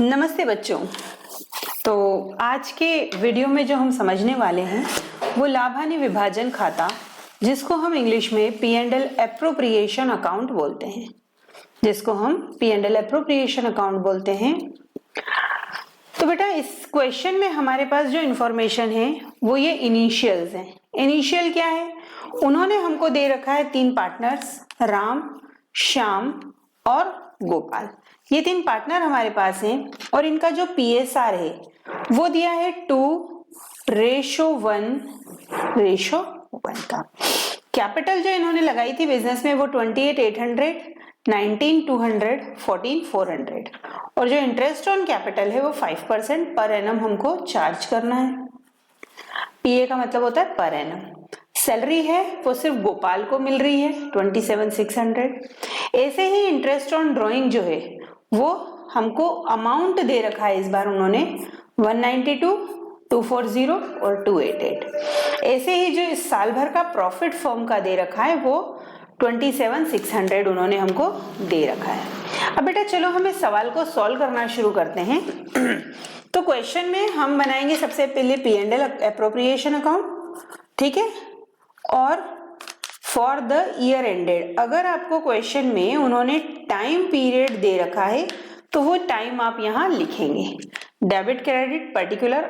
नमस्ते बच्चों। तो आज के वीडियो में जो हम समझने वाले हैं वो लाभ हानि विभाजन खाता, जिसको हम इंग्लिश में P&L एप्रोप्रिएशन अकाउंट बोलते हैं, तो बेटा इस क्वेश्चन में हमारे पास जो इंफॉर्मेशन है वो ये इनिशियल्स हैं। इनिशियल क्या है? उन्होंने हमको दे रखा है 3 पार्टनर्स, राम, श्याम और गोपाल। ये 3 पार्टनर हमारे पास हैं और इनका जो PSR है वो दिया है 2:1:1 का। कैपिटल जो इन्होंने लगाई थी बिजनेस में वो 28,800, 19,200, 14,400 और जो इंटरेस्ट ऑन कैपिटल है वो 5% पर एनम हमको चार्ज करना है। PA का मतलब होता है पर एनम। सैलरी है वो सिर्फ गोपाल को मिल रही है 27,600। ऐसे ही इंटरेस्ट ऑन ड्राइंग जो है वो हमको अमाउंट दे रखा है, इस बार उन्होंने 192, 240 और 288। ऐसे ही जो इस साल भर का प्रॉफिट फर्म का दे रखा है वो 27,600 उन्होंने हमको दे रखा है। अब बेटा चलो हम इस सवाल को सॉल्व करना शुरू करते हैं। तो क्वेश्चन में हम बनाएंगे सबसे पहले P&L एप्रोप्रिएशन अकाउंट, ठीक है। और फॉर द ईयर एंडेड, अगर आपको क्वेश्चन में उन्होंने टाइम पीरियड दे रखा है तो वो टाइम आप यहाँ लिखेंगे। डेबिट क्रेडिट पर्टिकुलर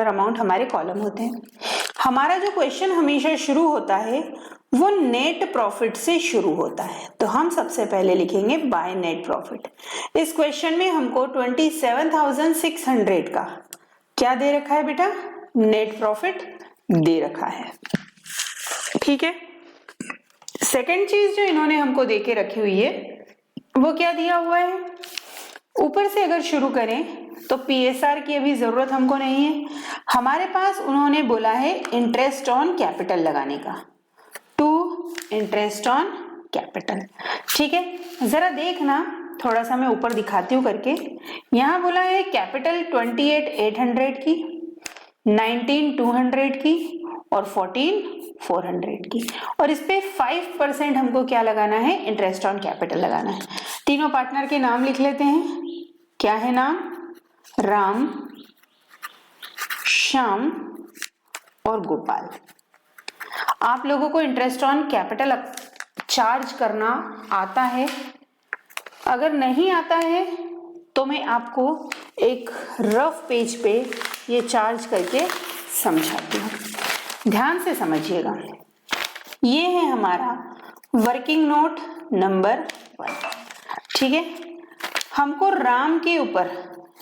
अमाउंट हमारे कॉलम होते हैं। हमारा जो क्वेश्चन हमेशा शुरू होता है वो नेट प्रॉफिट से शुरू होता है, तो हम सबसे पहले लिखेंगे बाय नेट प्रॉफिट। इस क्वेश्चन में हमको 27,600 का क्या दे रखा है बेटा? नेट प्रॉफिट दे रखा है, ठीक है। सेकेंड चीज जो इन्होंने हमको दे के रखी हुई है वो क्या दिया हुआ है? ऊपर से अगर शुरू करें तो PSR की अभी जरूरत हमको नहीं है। हमारे पास उन्होंने बोला है इंटरेस्ट ऑन कैपिटल लगाने का, टू इंटरेस्ट ऑन कैपिटल, ठीक है। जरा देखना, थोड़ा सा मैं ऊपर दिखाती हूँ करके। यहाँ बोला है कैपिटल 28,800 की, 19,200 की और 14,400 की, और इस पे 5% हमको क्या लगाना है? इंटरेस्ट ऑन कैपिटल लगाना है। तीनों पार्टनर के नाम लिख लेते हैं। क्या है नाम? राम, श्याम और गोपाल। आप लोगों को इंटरेस्ट ऑन कैपिटल चार्ज करना आता है? अगर नहीं आता है तो मैं आपको एक रफ पेज पे ये चार्ज करके समझाती हूँ, ध्यान से समझिएगा। ये है हमारा वर्किंग नोट नंबर 1, ठीक है। हमको राम के ऊपर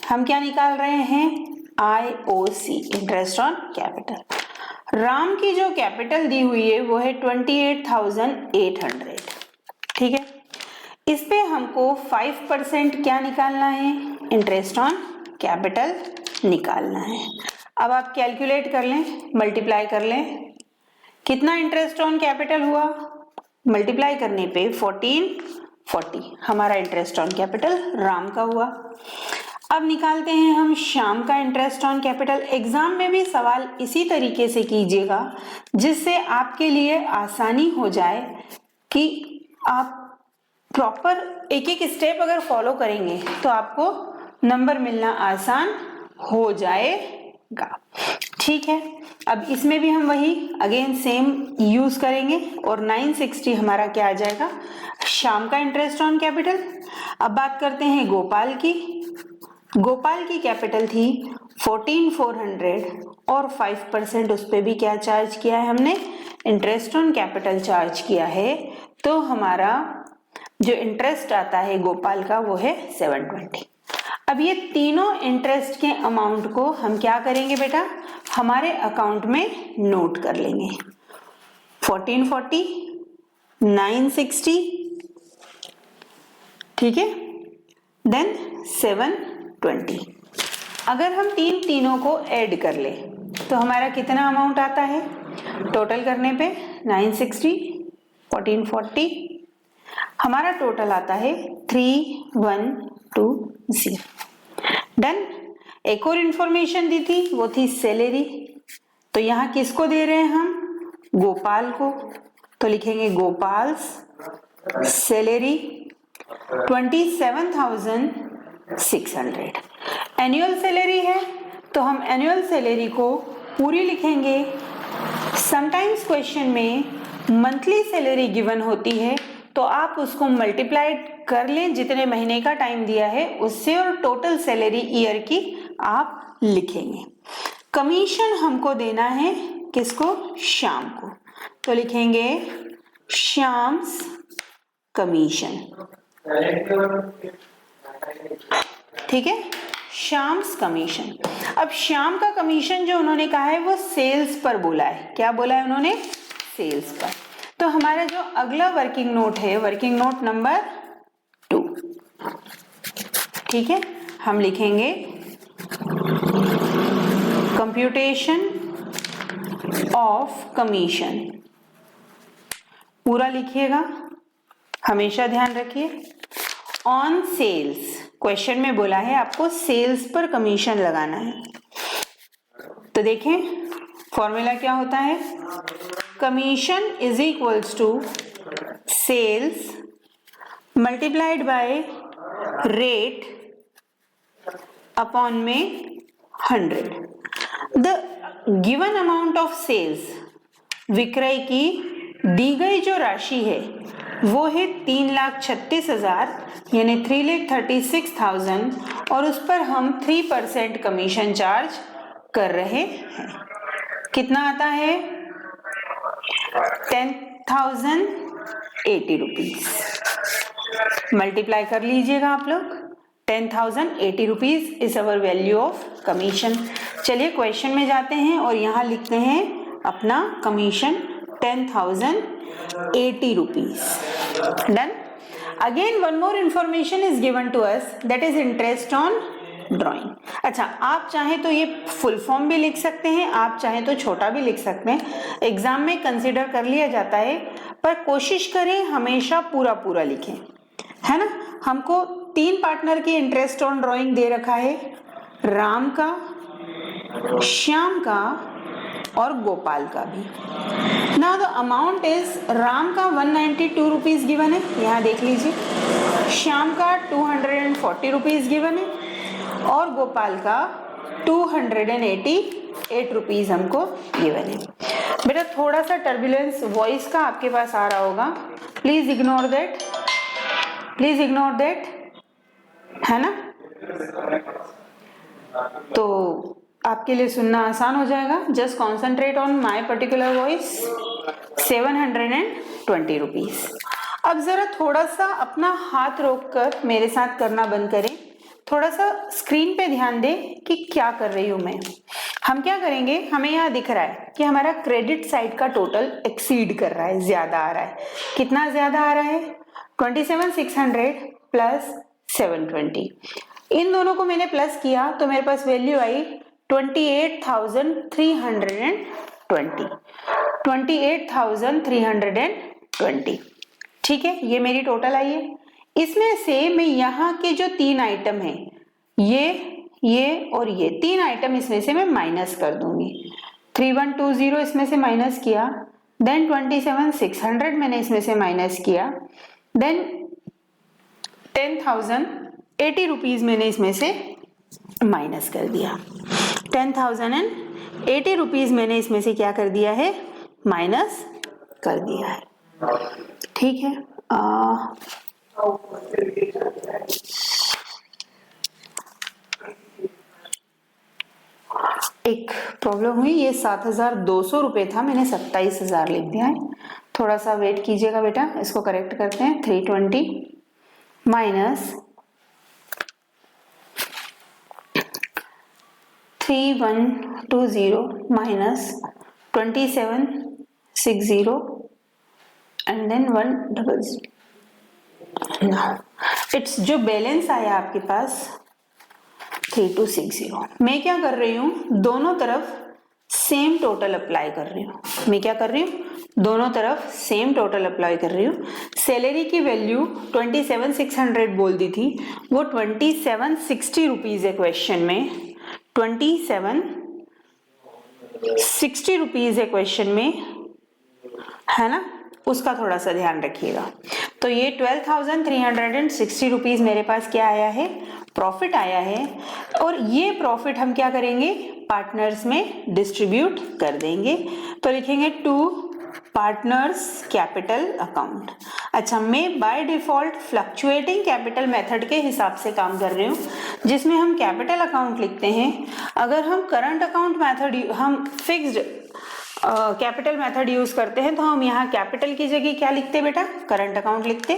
हम क्या निकाल रहे हैं? IOC, interest on capital. Ram की जो कैपिटल दी हुई है वो है 28,800, ठीक है। इस पे हमको 5% क्या निकालना है? इंटरेस्ट ऑन कैपिटल निकालना है। अब आप कैलकुलेट कर लें, मल्टीप्लाई कर लें, कितना इंटरेस्ट ऑन कैपिटल हुआ? मल्टीप्लाई करने पे 1440 हमारा इंटरेस्ट ऑन कैपिटल राम का हुआ। अब निकालते हैं हम श्याम का इंटरेस्ट ऑन कैपिटल। एग्जाम में भी सवाल इसी तरीके से कीजिएगा जिससे आपके लिए आसानी हो जाए कि आप प्रॉपर एक एक स्टेप अगर फॉलो करेंगे तो आपको नंबर मिलना आसान हो जाएगा, ठीक है। अब इसमें भी हम वही अगेन सेम यूज करेंगे और 960 हमारा क्या आ जाएगा? श्याम का इंटरेस्ट ऑन कैपिटल। अब बात करते हैं गोपाल की। गोपाल की कैपिटल थी 14,400 और 5% उस पर भी क्या चार्ज किया है हमने? इंटरेस्ट ऑन कैपिटल चार्ज किया है। तो हमारा जो इंटरेस्ट आता है गोपाल का वो है 720। अब ये तीनों इंटरेस्ट के अमाउंट को हम क्या करेंगे बेटा? हमारे अकाउंट में नोट कर लेंगे। 1440, 960, ठीक है, देन 720। अगर हम तीनों को ऐड कर ले तो हमारा कितना अमाउंट आता है? टोटल करने पे 960, 1440, हमारा टोटल आता है 3120। डन। एक और इंफॉर्मेशन दी थी वो थी सैलरी, तो यहाँ किसको दे रहे हैं हम? गोपाल को, तो लिखेंगे गोपाल्स सैलरी 27,000 600। एनुअल सैलरी है तो हम एनुअल सैलरी को पूरी लिखेंगे। समटाइम्स क्वेश्चन में मंथली सैलरी गिवन होती है तो आप उसको मल्टीप्लाइड कर लें जितने महीने का टाइम दिया है उससे, और टोटल सैलरी ईयर की आप लिखेंगे। कमीशन हमको देना है किसको? श्याम को, तो लिखेंगे श्याम्स कमीशन। ठीक है, श्याम्स कमीशन। अब श्याम का कमीशन जो उन्होंने कहा है वो सेल्स पर बोला है। क्या बोला है उन्होंने? सेल्स पर। तो हमारा जो अगला वर्किंग नोट है, वर्किंग नोट नंबर 2, ठीक है, हम लिखेंगे कंप्यूटेशन ऑफ कमीशन। पूरा लिखिएगा, हमेशा ध्यान रखिए। ऑन सेल्स, क्वेश्चन में बोला है आपको सेल्स पर कमीशन लगाना है। तो देखें फॉर्मूला क्या होता है? Commission is equals to sales multiplied by rate upon में 100। The given amount of sales, विक्रय की दी गई जो राशि है वो है 3,36,000 यानी 3,36,000, और उस पर हम 3% कमीशन चार्ज कर रहे हैं। कितना आता है? 10,080 रुपीज। मल्टीप्लाई कर लीजिएगा आप लोग। 10,080 rupees is our value of commission. चलिए क्वेश्चन में जाते हैं और यहाँ लिखते हैं अपना commission 10,080 rupees. Done. Again one more information is given to us, that is interest on drawing. अच्छा, आप चाहें तो ये फुल फॉर्म भी लिख सकते हैं, आप चाहें तो छोटा भी लिख सकते हैं, एग्जाम में कंसीडर कर लिया जाता है, पर कोशिश करें हमेशा पूरा पूरा लिखें, है ना। हमको 3 पार्टनर की इंटरेस्ट ऑन ड्राइंग दे रखा है, राम का, श्याम का और गोपाल का भी। Now the amount is, Ram का 192 रुपीज गिवन है, यहाँ देख लीजिए, श्याम का 240 रुपीज गिवन है और गोपाल का 288 रुपीज हमको गिवन है। बेटा थोड़ा सा टर्बुलेंस वॉइस का आपके पास आ रहा होगा, please ignore that, please ignore that, है ना। तो आपके लिए सुनना आसान हो जाएगा। Just concentrate on my particular voice. 720 rupees. अब जरा थोड़ा सा अपना हाथ रोककर मेरे साथ करना बंद करें, थोड़ा सा स्क्रीन पे ध्यान दें कि क्या कर रही हूं मैं। हम क्या करेंगे, हमें यहाँ दिख रहा है कि हमारा क्रेडिट साइड का टोटल एक्सीड कर रहा है, ज्यादा आ रहा है। कितना ज्यादा आ रहा है? 27,600 प्लस 720। इन दोनों को मैंने प्लस किया तो मेरे पास वैल्यू आई 28,320। 28,320, ठीक है, ये मेरी टोटल आई है। इसमें से मैं यहाँ के जो 3 आइटम है, ये और ये 3 आइटम इसमें से मैं माइनस कर दूंगी। 3120 इसमें से माइनस किया, देन 27,600 मैंने इसमें से माइनस किया, देन 10,080 रुपीज मैंने इसमें से माइनस कर दिया। 10,080 रुपीज मैंने इसमें से क्या कर दिया है? माइनस कर दिया है, ठीक है। एक प्रॉब्लम हुई, ये 7,200 रुपए था, मैंने 27,000 लिख दिया है। थोड़ा सा वेट कीजिएगा बेटा, इसको करेक्ट करते हैं। 320 minus 3120 minus 2760 and then 100। It's जो बैलेंस आया आपके पास 3260। मैं क्या कर रही हूँ, दोनों तरफ सेम टोटल अप्लाई कर रही हूँ। मैं क्या कर रही हूँ, दोनों तरफ सेम टोटल अप्लाई कर रही हूँ। सैलरी की वैल्यू 27,600 बोल दी थी, वो 2760 रुपीज है क्वेश्चन में, 2760 रुपीज है क्वेश्चन में, है ना, उसका थोड़ा सा ध्यान रखिएगा। तो ये 12,360 रुपीज मेरे पास क्या आया है, प्रॉफिट आया है और ये प्रॉफिट हम क्या करेंगे, पार्टनर्स में डिस्ट्रीब्यूट कर देंगे। तो लिखेंगे टू पार्टनर्स कैपिटल अकाउंट। अच्छा, मैं by default fluctuating capital method के हिसाब से काम कर रही हूँ, जिसमें हम कैपिटल अकाउंट लिखते हैं। अगर हम करंट अकाउंट मेथड, हम फिक्स्ड कैपिटल मेथड यूज करते हैं, तो हम यहाँ कैपिटल की जगह क्या लिखते हैं बेटा, करंट अकाउंट लिखते।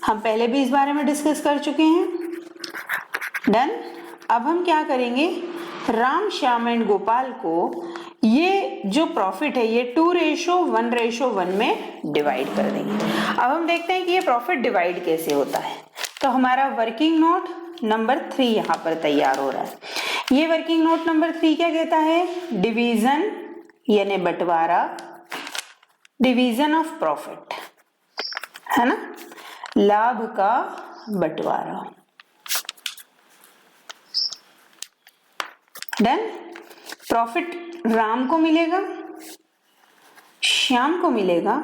हम पहले भी इस बारे में डिस्कस कर चुके हैं। डन। अब हम क्या करेंगे, राम, श्याम एंड गोपाल को ये जो प्रॉफिट है ये 2:1:1 में डिवाइड कर देंगे। अब हम देखते हैं कि ये प्रॉफिट डिवाइड कैसे होता है। तो हमारा वर्किंग नोट नंबर 3 यहाँ पर तैयार हो रहा है। ये वर्किंग नोट नंबर 3 क्या कहता है, डिवीजन यानी बंटवारा, डिवीजन ऑफ प्रॉफिट, है ना, लाभ का बंटवारा। डन। प्रॉफिट राम को मिलेगा, श्याम को मिलेगा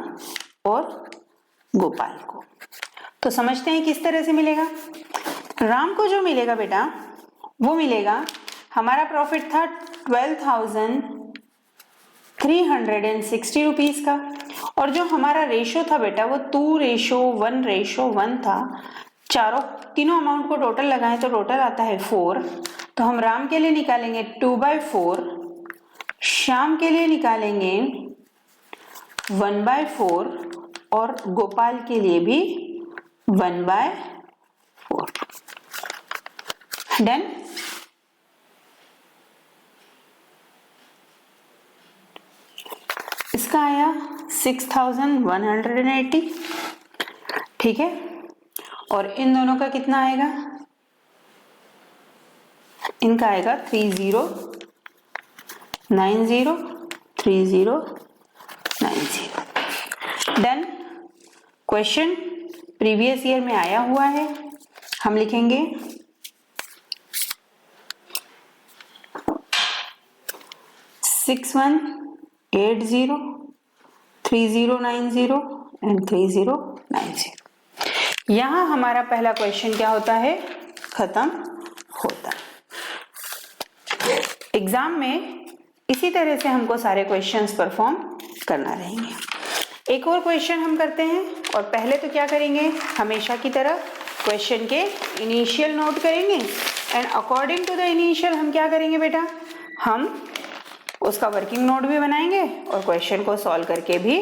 और गोपाल को। तो समझते हैं किस तरह से मिलेगा। राम को जो मिलेगा बेटा वो मिलेगा, हमारा प्रॉफिट था 12,360 रुपीज का, और जो हमारा रेशो था बेटा वो 2:1:1 था। तीनों अमाउंट को टोटल लगाएं तो टोटल आता है 4। तो हम राम के लिए निकालेंगे 2/4, श्याम के लिए निकालेंगे 1/4 और गोपाल के लिए भी 1/4। डन। इसका आया 6,180, ठीक है। और इन दोनों का कितना आएगा, इनका आएगा 3090, 3090। डन। क्वेश्चन प्रीवियस ईयर में आया हुआ है, हम लिखेंगे 6180, 3090 एंड 3090। यहां हमारा पहला क्वेश्चन क्या होता है, खत्म होता है। एग्जाम में इसी तरह से हमको सारे क्वेश्चंस परफॉर्म करना रहेंगे। एक और क्वेश्चन हम करते हैं, और पहले तो क्या करेंगे, हमेशा की तरह क्वेश्चन के इनिशियल नोट करेंगे, and according to the initial हम क्या करेंगे बेटा, हम उसका वर्किंग नोट भी बनाएंगे और क्वेश्चन को सॉल्व करके भी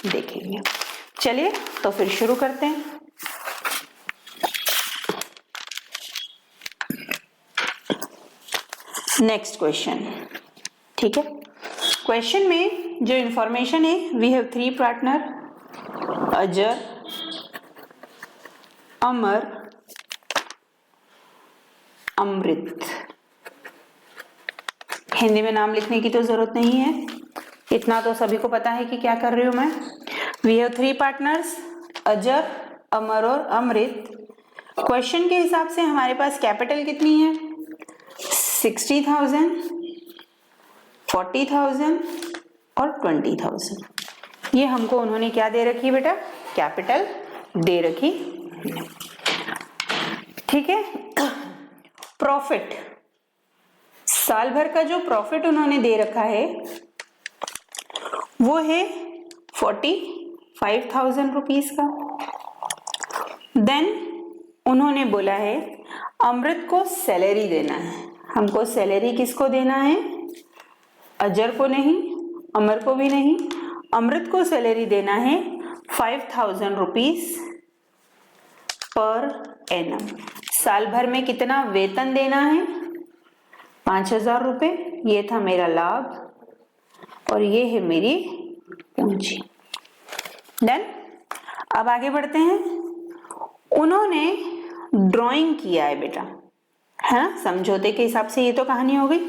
देखेंगे। चलिए तो फिर शुरू करते हैं। नेक्स्ट क्वेश्चन, ठीक है। क्वेश्चन में जो इंफॉर्मेशन है, वी हैव 3 पार्टनर, अजर, अमर, अमृत। हिंदी में नाम लिखने की तो जरूरत नहीं है, इतना तो सभी को पता है कि क्या कर रही हूं मैं। वी हैव 3 पार्टनर्स, अजर, अमर और अमृत। क्वेश्चन के हिसाब से हमारे पास कैपिटल कितनी है, 60,000, 40,000 और 20,000। ये हमको उन्होंने क्या दे रखी बेटा, कैपिटल दे रखी, ठीक है। प्रॉफिट, साल भर का जो प्रॉफिट उन्होंने दे रखा है वो है 45,000 रुपीज का। देन उन्होंने बोला है अमृत को सैलरी देना है। हमको सैलरी किसको देना है, अजर को नहीं, अमर को भी नहीं, अमृत को सैलरी देना है 5,000 रुपीज पर एनम। साल भर में कितना वेतन देना है, 5,000 रुपए। ये था मेरा लाभ और ये है मेरी पूंजी। डन। अब आगे बढ़ते हैं। उन्होंने ड्राइंग किया है बेटा, है समझौते के हिसाब से ये तो कहानी हो गई।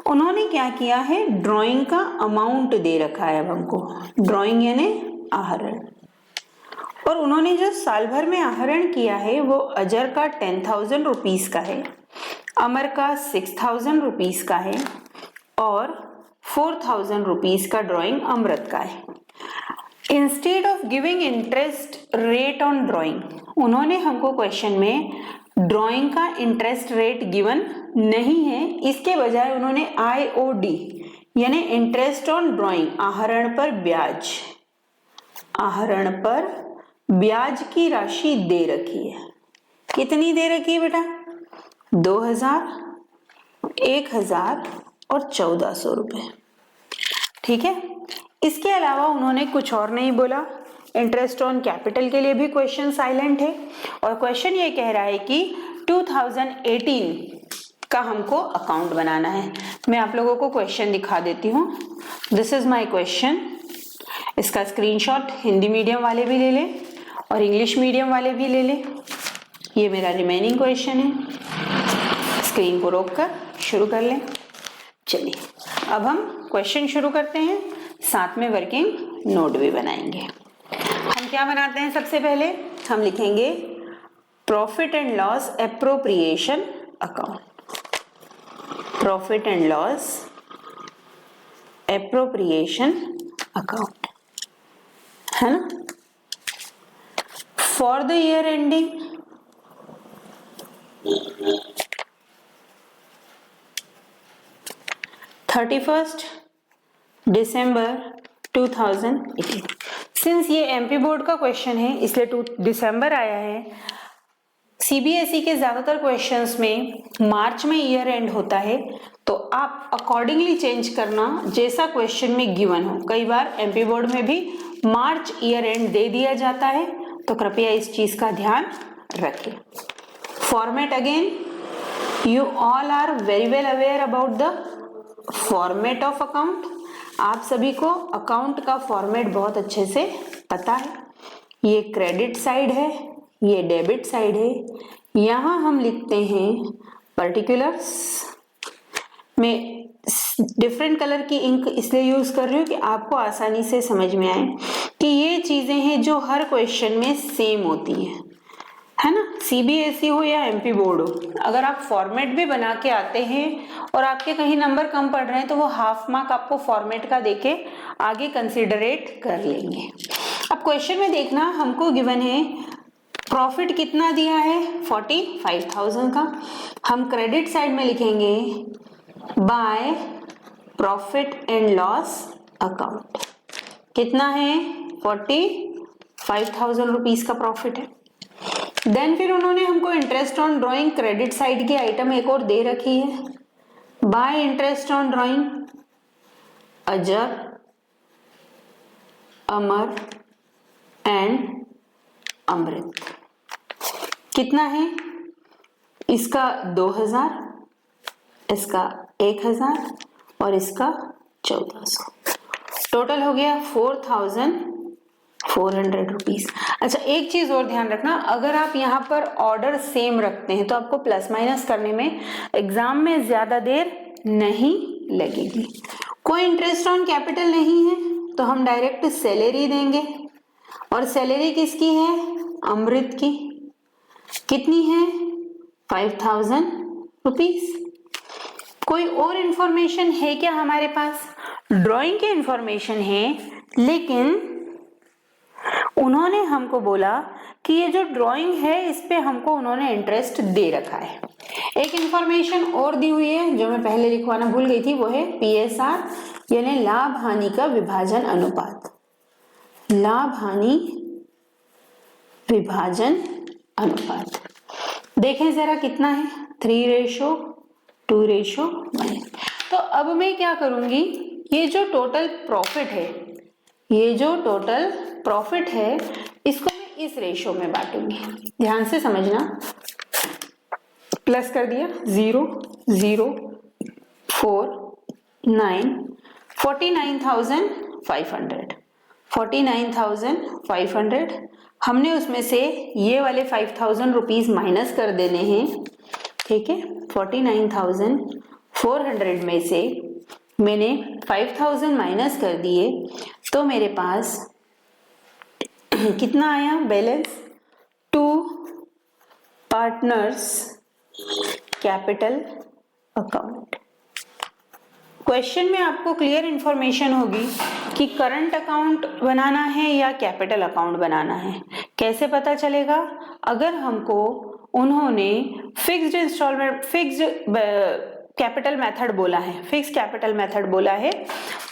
उन्होंने क्या किया है, ड्राइंग का अमाउंट दे रखा है अब हमको, ड्राइंग यानी आहरण। और उन्होंने जो साल भर में आहरण किया है वो अजर का 10,000 रुपीज का है, अमर का 6,000 रुपीज का है और 4,000 रुपीज का ड्राइंग अमृत का है। Instead of giving interest rate on drawing, उन्होंने हमको क्वेश्चन में ड्राइंग का इंटरेस्ट रेट गिवन नहीं है, इसके बजाय उन्होंने IOD यानी इंटरेस्ट ऑन ड्राइंग, आहरण पर ब्याज, आहरण पर ब्याज की राशि दे रखी है। कितनी दे रखी है बेटा? 2000, 1000 और 1400 रुपए। ठीक है, इसके अलावा उन्होंने कुछ और नहीं बोला। इंटरेस्ट ऑन कैपिटल के लिए भी क्वेश्चन साइलेंट है, और क्वेश्चन ये कह रहा है कि 2018 का हमको अकाउंट बनाना है। मैं आप लोगों को क्वेश्चन दिखा देती हूँ। This is my question. इसका स्क्रीनशॉट हिंदी मीडियम वाले भी ले लें और इंग्लिश मीडियम वाले भी ले लें। ये मेरा रिमेनिंग क्वेश्चन है। स्क्रीन को रोककर शुरू कर लें। चलिए अब हम क्वेश्चन शुरू करते हैं, साथ में वर्किंग नोट भी बनाएंगे। हम क्या बनाते हैं? सबसे पहले हम लिखेंगे profit and loss appropriation account, profit and loss appropriation account, है ना। For the year ending 31st December 2018। Since ये एमपी बोर्ड का क्वेश्चन है इसलिए 2 दिसंबर आया है। सीबीएसई के ज्यादातर क्वेश्चंस में मार्च में ईयर एंड होता है, तो आप अकॉर्डिंगली चेंज करना जैसा क्वेश्चन में गिवन हो। कई बार एमपी बोर्ड में भी मार्च ईयर एंड दे दिया जाता है, तो कृपया इस चीज का ध्यान रखें। Format again, you all are very well aware about the format of account. आप सभी को अकाउंट का फॉर्मेट बहुत अच्छे से पता है। ये क्रेडिट साइड है, ये डेबिट साइड है। यहां हम लिखते हैं पर्टिकुलर्स। मैं डिफरेंट कलर की इंक इसलिए यूज कर रही हूँ कि आपको आसानी से समझ में आए कि ये चीजें हैं जो हर क्वेश्चन में सेम होती है ना। सीबीएसई हो या एमपी बोर्ड हो, अगर आप फॉर्मेट भी बना के आते हैं और आपके कहीं नंबर कम पड़ रहे हैं तो वो हाफ मार्क आपको फॉर्मेट का देके आगे कंसिडरेट कर लेंगे। अब क्वेश्चन में देखना, हमको गिवन है प्रॉफिट कितना दिया है 45,000 का। हम क्रेडिट साइड में लिखेंगे by profit and loss account. कितना है? 45,000 रुपीज का प्रॉफिट है। देन फिर उन्होंने हमको interest on drawing credit side की आइटम एक और दे रखी है, बाय इंटरेस्ट ऑन ड्राइंग अजर, अमर एंड अमृत। कितना है? इसका 2000, इसका 1000 और इसका 1400। टोटल हो गया 4,400 रुपीज। अच्छा, एक चीज और ध्यान रखना, अगर आप यहाँ पर ऑर्डर सेम रखते हैं तो आपको प्लस माइनस करने में एग्जाम में ज्यादा देर नहीं लगेगी। कोई इंटरेस्ट ऑन कैपिटल नहीं है तो हम डायरेक्ट सैलरी देंगे, और सैलरी किसकी है? अमृत की। कितनी है? 5,000 रुपीज। कोई और इंफॉर्मेशन है क्या हमारे पास? ड्राइंग की इंफॉर्मेशन है, लेकिन उन्होंने हमको बोला कि ये जो ड्राइंग है इस पे हमको उन्होंने इंटरेस्ट दे रखा है। एक इंफॉर्मेशन और दी हुई है जो मैं पहले लिखवाना भूल गई थी, वो है पीएसआर यानी लाभ हानि का विभाजन अनुपात। लाभ हानि विभाजन अनुपात देखें जरा कितना है, 3:2:1। तो अब मैं क्या करूंगी, ये जो टोटल प्रॉफिट है, ये जो टोटल प्रॉफिट है इसको मैं इस रेशो में बांटूंगी। ध्यान से समझना, प्लस कर दिया 0 0 4 9 49,500 49,500। हमने उसमें से ये वाले 5,000 रुपीज माइनस कर देने हैं, ठीक है। 49,400 में से मैंने 5,000 माइनस कर दिए तो मेरे पास कितना आया balance? 2 partners capital account. Question में आपको क्लियर इंफॉर्मेशन होगी कि करंट अकाउंट बनाना है या कैपिटल अकाउंट बनाना है। कैसे पता चलेगा? अगर हमको उन्होंने fixed instalment, fixed capital method बोला है, फिक्स कैपिटल मेथड बोला है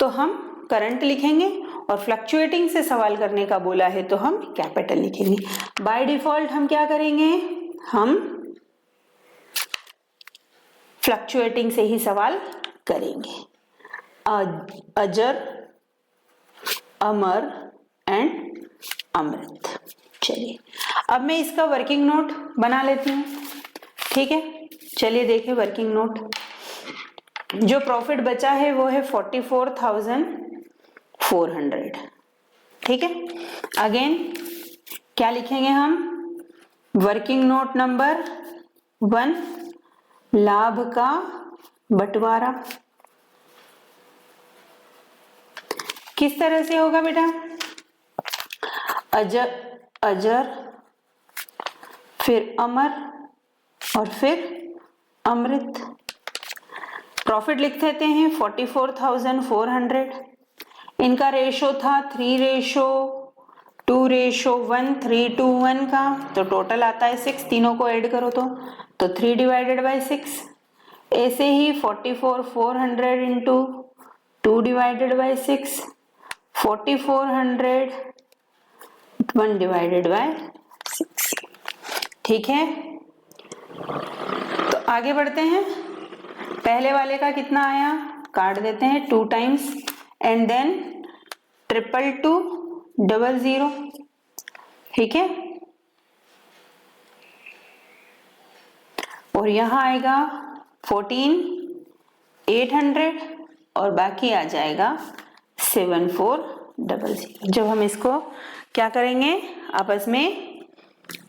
तो हम करंट लिखेंगे, और फ्लक्चुएटिंग से सवाल करने का बोला है तो हम कैपिटल लिखेंगे। बाय डिफॉल्ट हम क्या करेंगे, हम फ्लक्चुएटिंग से ही सवाल करेंगे। अजर, अमर एंड अमृत। चलिए अब मैं इसका वर्किंग नोट बना लेती हूँ, ठीक है। चलिए देखिए वर्किंग नोट। जो प्रॉफिट बचा है वो है 44,400, ठीक है। अगेन क्या लिखेंगे हम, वर्किंग नोट नंबर 1, लाभ का बंटवारा। किस तरह से होगा बेटा, अजर फिर अमर और फिर अमृत। प्रॉफिट लिख देते हैं 44,400, इनका रेशो था 3:2:1, 3:1 का, तो टोटल आता है 6, तीनों को ऐड करो तो 3/6। ऐसे ही 44,400 इंटू 2/6, 4400 1/6, ठीक है। तो आगे बढ़ते हैं। पहले वाले का कितना आया, काट देते हैं 2 टाइम्स एंड देन 22200, ठीक है। और यहां आएगा 14,800 और बाकी आ जाएगा 7,400। जब हम इसको क्या करेंगे, आपस में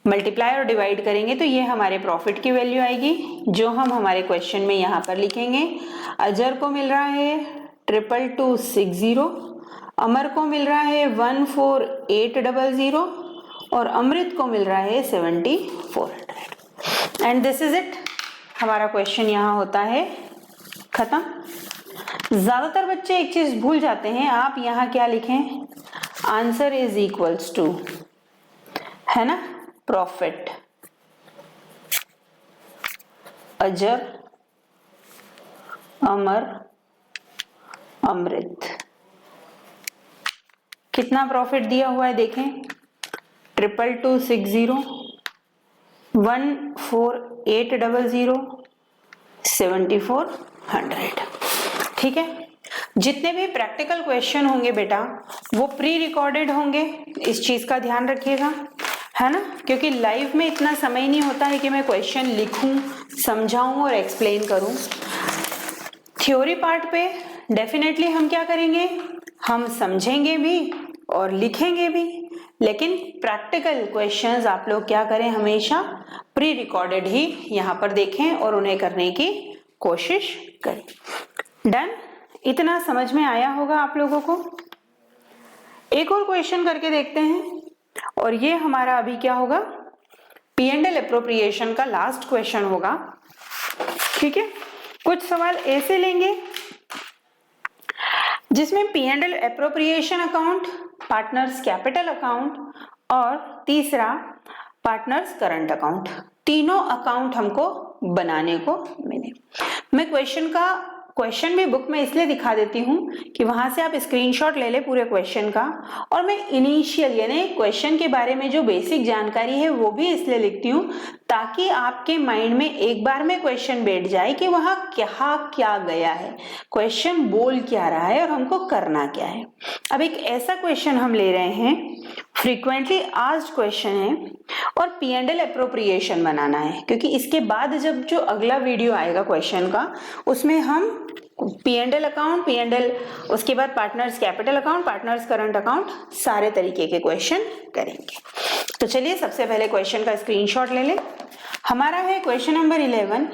मल्टीप्लाई और डिवाइड करेंगे तो ये हमारे प्रॉफिट की वैल्यू आएगी, जो हम हमारे क्वेश्चन में यहाँ पर लिखेंगे। अजर को मिल रहा है 22260, अमर को मिल रहा है 14,800 और अमृत को मिल रहा है 7,400। एंड दिस इज इट, हमारा क्वेश्चन यहाँ होता है खत्म। ज्यादातर बच्चे एक चीज भूल जाते हैं, आप यहाँ क्या लिखें, आंसर इज इक्वल्स टू, है ना, प्रॉफिट अजर, अमर, अमृत। कितना प्रॉफिट दिया हुआ है देखें, 22260, 14,800, 7,400, ठीक है। जितने भी प्रैक्टिकल क्वेश्चन होंगे बेटा वो प्री रिकॉर्डेड होंगे, इस चीज का ध्यान रखिएगा, है ना, क्योंकि लाइव में इतना समय नहीं होता है कि मैं क्वेश्चन लिखूं, समझाऊं और एक्सप्लेन करूं। थ्योरी पार्ट पे डेफिनेटली हम क्या करेंगे, हम समझेंगे भी और लिखेंगे भी, लेकिन प्रैक्टिकल क्वेश्चंस आप लोग क्या करें, हमेशा प्री रिकॉर्डेड ही यहाँ पर देखें और उन्हें करने की कोशिश करें। डन, इतना समझ में आया होगा आप लोगों को। एक और क्वेश्चन करके देखते हैं, और ये हमारा अभी क्या होगा, P&L एप्रोप्रिएशन का लास्ट क्वेश्चन होगा, ठीक है। कुछ सवाल ऐसे लेंगे जिसमें P&L appropriation account, partners capital account और तीसरा पार्टनर्स करंट अकाउंट, तीनों अकाउंट हमको बनाने को मिले। मैं क्वेश्चन भी बुक में इसलिए दिखा देती हूं कि वहां से आप स्क्रीनशॉट ले ले पूरे क्वेश्चन का, और मैं इनिशियल यानी क्वेश्चन के बारे में जो बेसिक जानकारी है वो भी इसलिए लिखती हूं ताकि आपके माइंड में एक बार में क्वेश्चन बैठ जाए कि वहां क्या गया है, क्वेश्चन बोल क्या रहा है और हमको करना क्या है। अब एक ऐसा क्वेश्चन हम ले रहे हैं, फ्रीक्वेंटली आस्क्ड क्वेश्चन है और P&L एप्रोप्रिएशन बनाना है, क्योंकि इसके बाद जब जो अगला वीडियो आएगा क्वेश्चन का उसमें हम P&L अकाउंट, उसके बाद partners capital account, partners current account, सारे तरीके के क्वेश्चन करेंगे। तो चलिए सबसे पहले क्वेश्चन का स्क्रीनशॉट ले लें। हमारा है क्वेश्चन नंबर 11,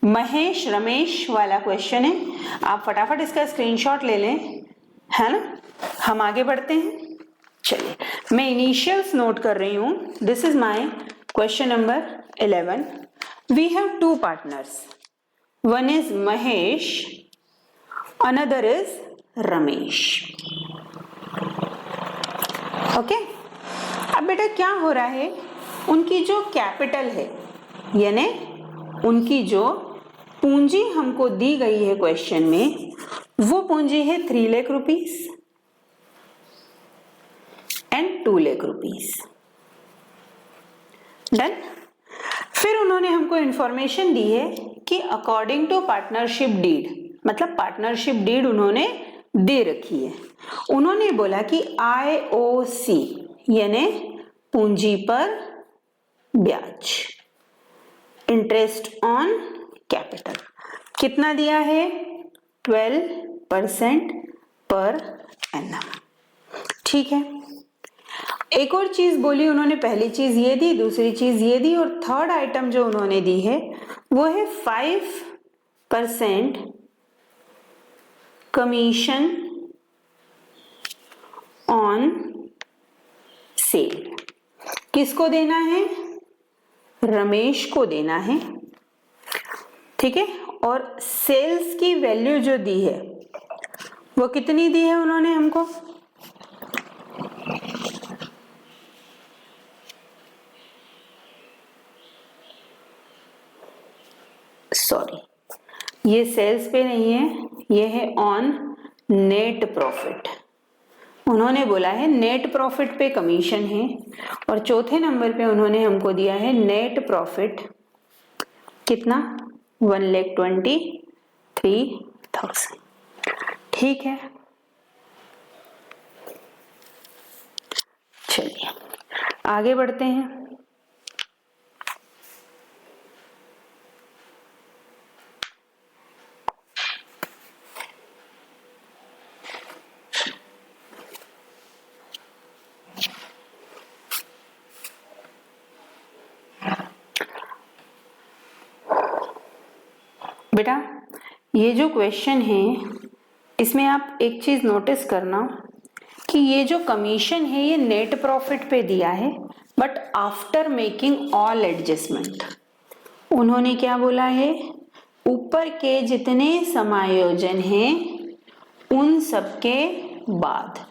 महेश रमेश वाला क्वेश्चन है। आप फटाफट इसका स्क्रीनशॉट ले लें, है ना। हम आगे बढ़ते हैं। चलिए मैं इनिशियल्स नोट कर रही हूं। This is my question number 11। We have 2 partners, one is Mahesh, another is Ramesh. Okay, अब बेटा क्या हो रहा है, उनकी जो कैपिटल है यानी उनकी जो पूंजी हमको दी गई है क्वेश्चन में, वो पूंजी है 3 lakh rupees and 2 lakh rupees. Done. फिर उन्होंने हमको इंफॉर्मेशन दी है कि अकॉर्डिंग टू पार्टनरशिप डीड, मतलब पार्टनरशिप डीड उन्होंने दे रखी है। उन्होंने बोला कि IOC यानी पूंजी पर ब्याज, इंटरेस्ट ऑन कैपिटल, कितना दिया है? 12% पर एनम। ठीक है। एक और चीज बोली उन्होंने, पहली चीज ये दी, दूसरी चीज ये दी, और थर्ड आइटम जो उन्होंने दी है वो है 5% कमीशन ऑन सेल। किसको देना है? रमेश को देना है। ठीक है। और सेल्स की वैल्यू जो दी है वो कितनी दी है उन्होंने हमको? सॉरी, ये सेल्स पे नहीं है, ये है ऑन नेट प्रॉफिट। उन्होंने बोला है नेट प्रॉफिट पे कमीशन है, और चौथे नंबर पे उन्होंने हमको दिया है नेट प्रॉफिट कितना? 1,23,000। ठीक है। चलिए आगे बढ़ते हैं। बेटा ये जो क्वेश्चन है इसमें आप एक चीज नोटिस करना कि ये जो कमीशन है ये नेट प्रॉफिट पे दिया है, but after making all adjustment. उन्होंने क्या बोला है? ऊपर के जितने समायोजन हैं उन सबके बाद,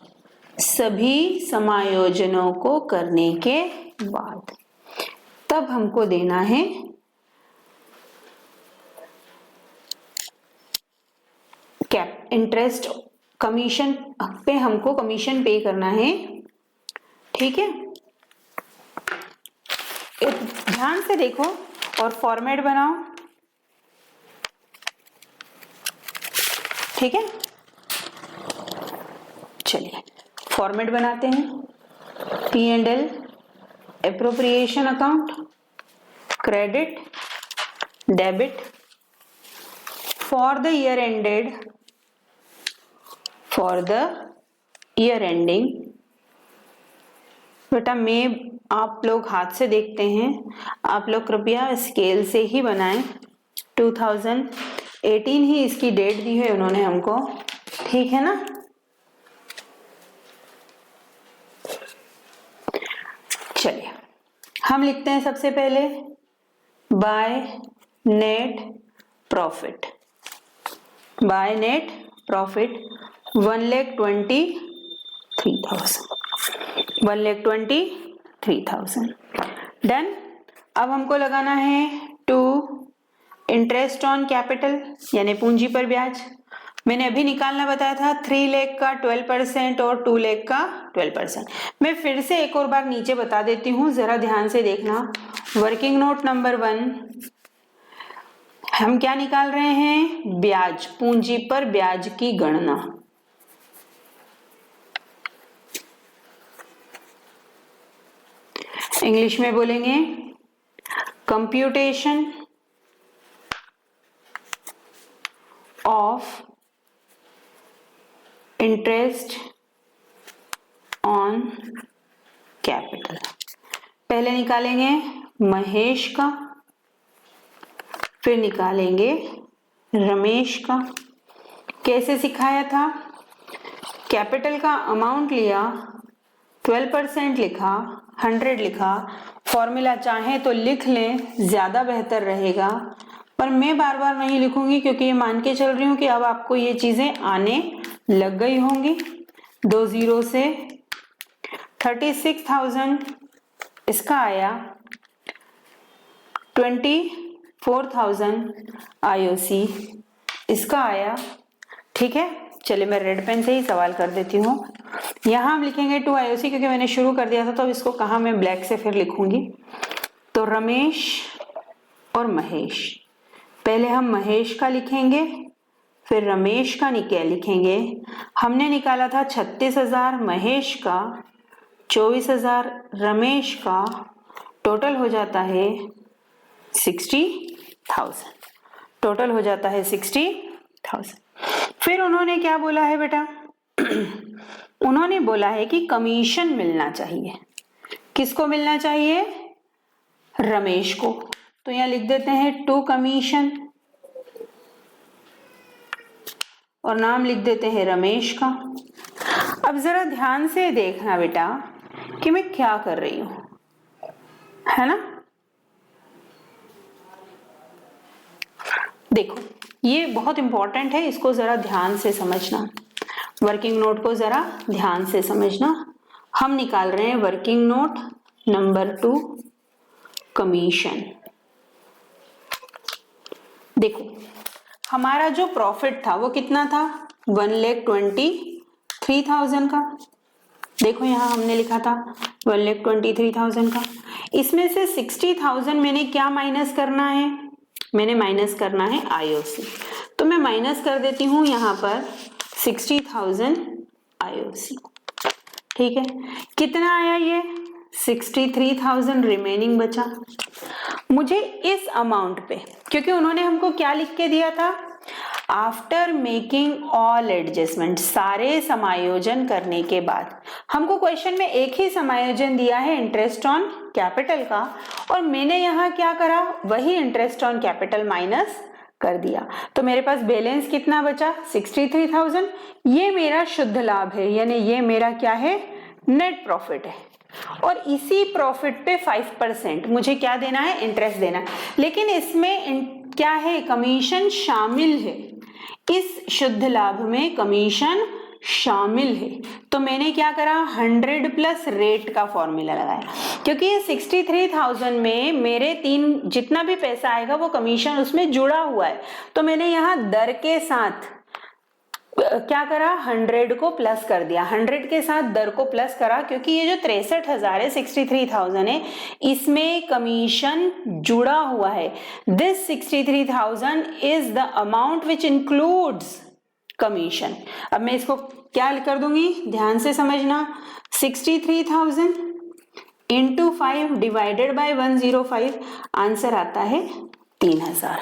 सभी समायोजनों को करने के बाद, तब हमको देना है कैप इंटरेस्ट। कमीशन पे हमको कमीशन पे करना है। ठीक है। ध्यान से देखो और फॉर्मेट बनाओ। ठीक है। चलिए फॉर्मेट बनाते हैं। P&L, appropriation account, credit, debit for the year ended, for the year ending. बेटा मैं आप लोग हाथ से देखते हैं, आप लोग कृपया स्केल से ही बनाएं। 2018 ही इसकी डेट दी है उन्होंने हमको। ठीक है ना? चलिए हम लिखते हैं सबसे पहले by net profit. By net profit 1,23,000। 1,23,000। Done. अब हमको लगाना है टू इंटरेस्ट ऑन कैपिटल यानी पूंजी पर ब्याज। मैंने अभी निकालना बताया था 3 लाख का 12% और 2 लाख का 12%। मैं फिर से एक और बार नीचे बता देती हूँ, जरा ध्यान से देखना। वर्किंग नोट नंबर 1, हम क्या निकाल रहे हैं? ब्याज, पूंजी पर ब्याज की गणना। इंग्लिश में बोलेंगे computation of interest on capital. पहले निकालेंगे महेश का, फिर निकालेंगे रमेश का। कैसे सिखाया था? कैपिटल का अमाउंट लिया, 12% लिखा, 100 लिखा। फॉर्मूला चाहे तो लिख लें, ज्यादा बेहतर रहेगा, पर मैं बार बार नहीं लिखूंगी क्योंकि ये मान के चल रही हूं कि अब आपको ये चीजें आने लग गई होंगी। 2 जीरो से 36,000 इसका आया, 24,000 IOC इसका आया। ठीक है, चलिए मैं रेड पेन से ही सवाल कर देती हूँ। यहाँ हम लिखेंगे 2 IOC क्योंकि मैंने शुरू कर दिया था, तो इसको कहाँ मैं ब्लैक से फिर लिखूंगी। तो रमेश और महेश, पहले हम महेश का लिखेंगे फिर रमेश का लिखेंगे। हमने निकाला था 36,000 महेश का, 24,000 रमेश का, टोटल हो जाता है 60,000, टोटल हो जाता है 60,000। फिर उन्होंने क्या बोला है बेटा, उन्होंने बोला है कि कमीशन मिलना चाहिए। किसको मिलना चाहिए? रमेश को। तो यहां लिख देते हैं 2 कमीशन और नाम लिख देते हैं रमेश का। अब जरा ध्यान से देखना बेटा कि मैं क्या कर रही हूं, है ना। देखो ये बहुत इंपॉर्टेंट है, इसको जरा ध्यान से समझना, वर्किंग नोट को जरा ध्यान से समझना। हम निकाल रहे हैं वर्किंग नोट नंबर 2 कमीशन। देखो हमारा जो प्रॉफिट था वो कितना था? 1,23,000 का। देखो यहां हमने लिखा था 1,23,000 का। इसमें से 60,000 मैंने क्या माइनस करना है? मैंने माइनस करना है IOC। तो मैं माइनस कर देती हूं यहां पर 60,000 IOC। ठीक है, कितना आया ये? 63,000 रिमेनिंग बचा। मुझे इस अमाउंट पे, क्योंकि उन्होंने हमको क्या लिख के दिया था? आफ्टर मेकिंग ऑल एडजस्टमेंट, सारे समायोजन करने के बाद। हमको क्वेश्चन में एक ही समायोजन दिया है इंटरेस्ट ऑन कैपिटल का, और मैंने यहाँ क्या करा? वही इंटरेस्ट ऑन कैपिटल माइनस कर दिया। तो मेरे पास बैलेंस कितना बचा? 63,000। ये मेरा शुद्ध लाभ है, यानी ये मेरा क्या है? नेट प्रॉफिट है। और इसी प्रॉफिट पे 5% मुझे क्या देना है? इंटरेस्ट देना है। लेकिन इसमें क्या है? कमीशन शामिल है। इस शुद्ध लाभ में कमीशन शामिल है। तो मैंने क्या करा? 100 प्लस रेट का फॉर्मूला लगाया, क्योंकि ये 63,000 में मेरे 3 जितना भी पैसा आएगा वो कमीशन उसमें जुड़ा हुआ है। तो मैंने यहाँ दर के साथ क्या करा? 100 को प्लस कर दिया, 100 के साथ दर को प्लस करा, क्योंकि ये जो 63,000 है, 63,000 है, इसमें कमीशन जुड़ा हुआ है। This 63,000 is the amount which includes commission. अब मैं इसको क्या कर दूंगी? ध्यान से समझना। 63,000 इंटू 5 डिवाइडेड बाय 105, आंसर आता है 3,000।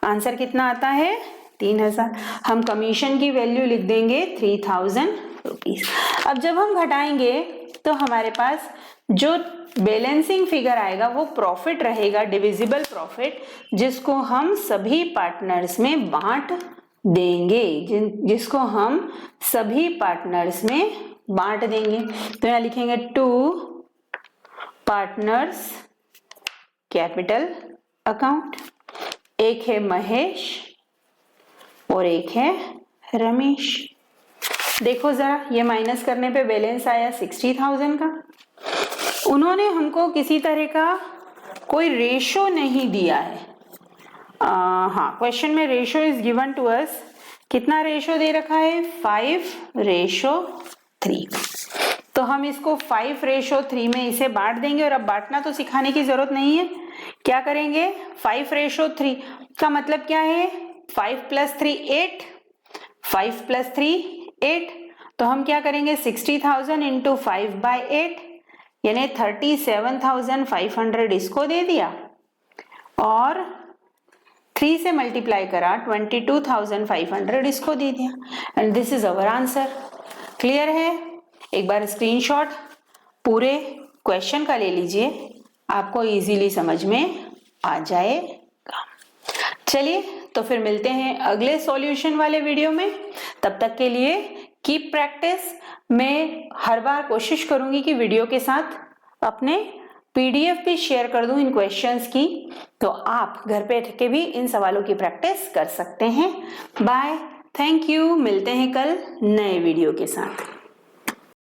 आंसर कितना आता है? 3,000। हम कमीशन की वैल्यू लिख देंगे 3,000 रुपीज। अब जब हम घटाएंगे तो हमारे पास जो बैलेंसिंग फिगर आएगा वो प्रॉफिट रहेगा, डिविजिबल प्रॉफिट, जिसको हम सभी पार्टनर्स में बांट देंगे, जिसको हम सभी पार्टनर्स में बांट देंगे। तो यहां लिखेंगे 2 पार्टनर्स कैपिटल अकाउंट। एक है महेश और एक है रमेश। देखो जरा, ये माइनस करने पे बैलेंस आया 60,000 का। उन्होंने हमको किसी तरह का कोई रेशो नहीं दिया है। हाँ, क्वेश्चन में ratio is given to us. कितना रेशो दे रखा है? 5:3। तो हम इसको 5:3 में इसे बांट देंगे। और अब बांटना तो सिखाने की जरूरत नहीं है। क्या करेंगे? 5:3 का मतलब क्या है? 5 + 3 8, 5 + 3 8। तो हम क्या करेंगे? 60,000 इंटू 5/8 यानी 37,500 इसको दे दिया, और 3 से मल्टीप्लाई करा 22,500 इसको दे दिया। And this is our answer. Clear है? एक बार स्क्रीनशॉट पूरे क्वेश्चन का ले लीजिए, आपको इजीली समझ में आ जाएगा। चलिए तो फिर मिलते हैं अगले सॉल्यूशन वाले वीडियो में। तब तक के लिए कीप प्रैक्टिस। मैं हर बार कोशिश करूंगी कि वीडियो के साथ अपने PDF भी शेयर कर दूं इन क्वेश्चंस की, तो आप घर पे रह के भी इन सवालों की प्रैक्टिस कर सकते हैं। Bye, thank you. मिलते हैं कल नए वीडियो के साथ।